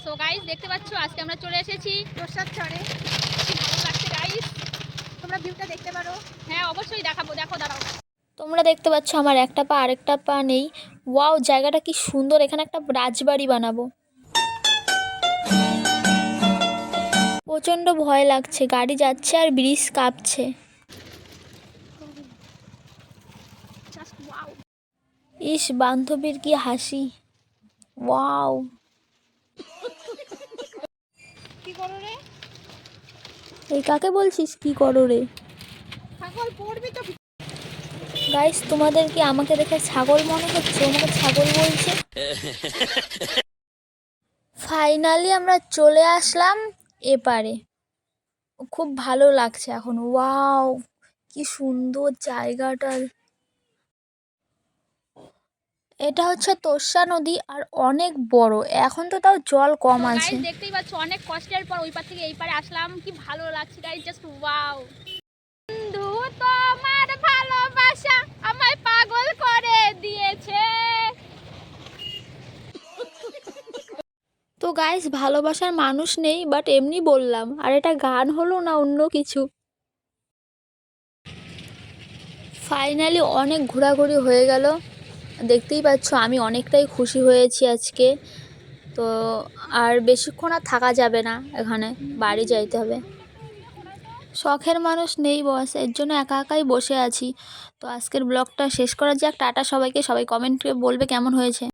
So guys দেখতে পাচ্ছ আজকে আমরা চলে এসেছি তোরসাদ চরে। কি ভালো লাগছে গাইস, তোমরা ভিউটা দেখতে পারো। হ্যাঁ অবশ্যই দেখাবো, দেখো দাঁড়াও। তোমরা দেখতে পাচ্ছ আমার একটা পা আরেকটা পা নেই। ওয়াও, জায়গাটা কি সুন্দর, এখানে একটা রাজবাড়ি বানাবো। প্রচণ্ড ভয় লাগছে, গাড়ি যাচ্ছে আর ব্রিজ কাঁপছে। Just wow. ইস, বান্ধবীর কি হাসি। ওয়াও, কি করো রে? এই কাকে বলছিস কি করো রে? ছাগল পড়বি তো। গাইস, তোমাদের কি আমাকে দেখে ছাগল মনে হচ্ছে? আমাকে ছাগল বলছে। ফাইনালি আমরা চলে আসলাম এপারে। খুব ভালো লাগছে এখন। ওয়াও, কি সুন্দর জায়গাটা। এটা হচ্ছে তোর্সা নদী আর অনেক বড়। এখন তো তাও জল কম আছে। গাইস দেখতেই পাচ্ছ অনেক কষ্টের পর ওই পার থেকে এই পারে আসলাম, কি ভালো লাগছে গাইস, জাস্ট ওয়াও। বন্ধু তোমার ভালোবাসা আমায় পাগল করে দিয়েছে। তো গাইস, ভালোবাসার মানুষ নেই, বাট এমনি বললাম। আর এটা গান হলো না অন্য কিছু। ফাইনালি অনেক ঘোরাঘুরি হয়ে গেল। দেখতেই পাচ্ছ আমি অনেকটাই খুশি হয়েছি আজকে। তো আর বেশিক্ষণ আর থাকা যাবে না এখানে, বাড়ি যাইতে হবে। শখের মানুষ নেই বস, এর জন্য একা একাই বসে আছি। তো আজকের ব্লগটা শেষ করা যাক। টাটা সবাইকে। সবাই কমেন্টে বলবে কেমন হয়েছে।